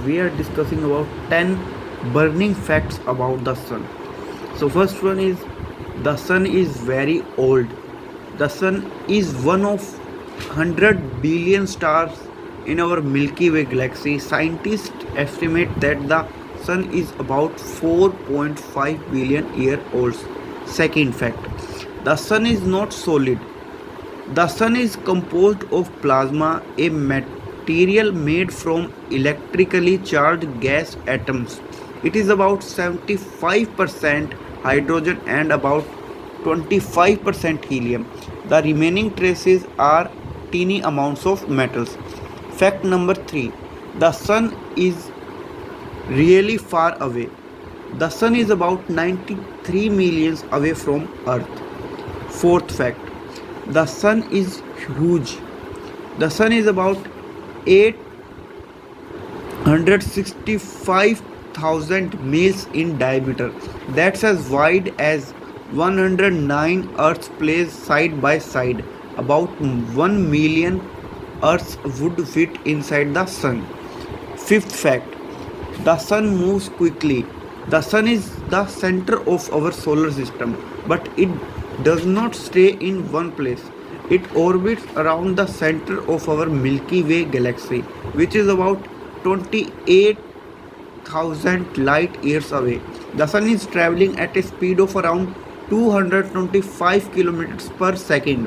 we are discussing about 10 burning facts about the sun. So first one is the sun is very old. The sun is one of 100 billion stars in our Milky Way galaxy. Scientists estimate that the sun is about 4.5 billion year old. Second fact, the sun is not solid. The sun is composed of plasma, a material made from electrically charged gas atoms. It is about 75% hydrogen and about 25% helium. The remaining traces are teeny amounts of metals. Fact number 3, the sun is really far away. The sun is about 93 millions away from Earth. Fourth fact, the sun is huge. The sun is about 865,000 miles in diameter. That's as wide as 109 Earths placed side by side. About 1 million Earths would fit inside the sun. Fifth fact, the sun moves quickly. The sun is the center of our solar system, but it does not stay in one place. It orbits around the center of our Milky Way galaxy, which is about 28,000 light years away. The sun is traveling at a speed of around 225 kilometers per second,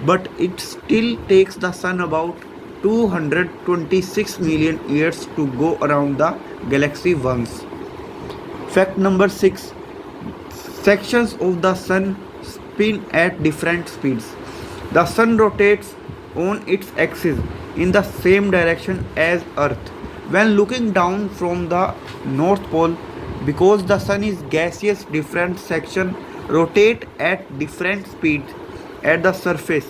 but it still takes the sun about 226 million years to go around the galaxy once. Fact number 6, sections of the sun spin at different speeds. The sun rotates on its axis in the same direction as Earth. When looking down from the North Pole, because the sun is gaseous, different sections rotate at different speeds at the surface.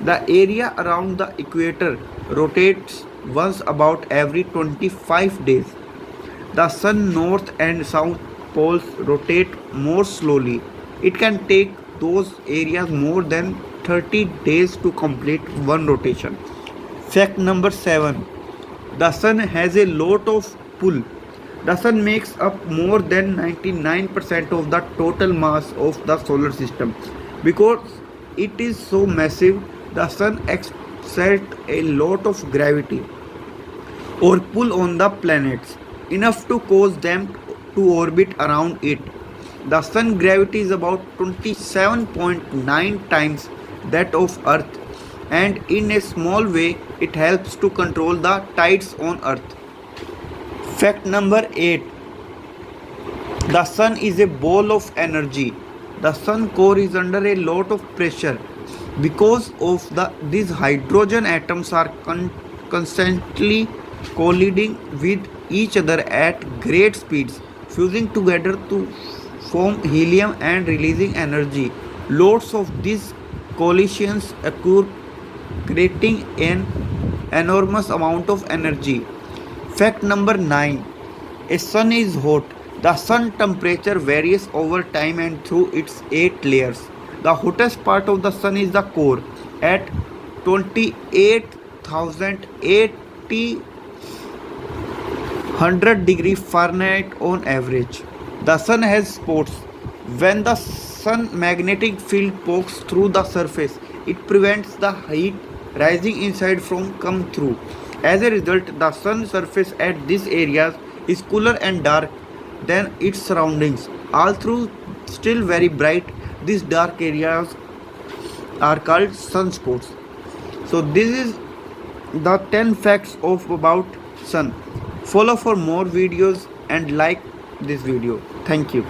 The area around the equator rotates once about every 25 days. The sun north and south poles rotate more slowly. It can take those areas more than 30 days to complete one rotation. Fact number 7, the sun has a lot of pull. The sun makes up more than 99% of the total mass of the solar system. Because it is so massive, the sun exerts a lot of gravity or pull on the planets, enough to cause them to orbit around it. The sun gravity is about 27.9 times that of Earth, and in a small way it helps to control the tides on Earth. Fact number 8, the sun is a ball of energy. The sun core is under a lot of pressure. Because of these hydrogen atoms are constantly colliding with each other at great speeds, fusing together to form helium and releasing energy. Lots of these collisions occur, creating an enormous amount of energy. Fact number 9, a sun is hot. The sun temperature varies over time and through its 8 layers. The hottest part of the sun is the core at 28,080 100 degree Fahrenheit on average. The sun has spots. When the sun magnetic field pokes through the surface, it prevents the heat rising inside from come through. As a result, the sun surface at these areas is cooler and dark than its surroundings. Although still very bright, these dark areas are called sunspots. So this is the 10 facts of about sun. Follow for more videos and like this video. Thank you.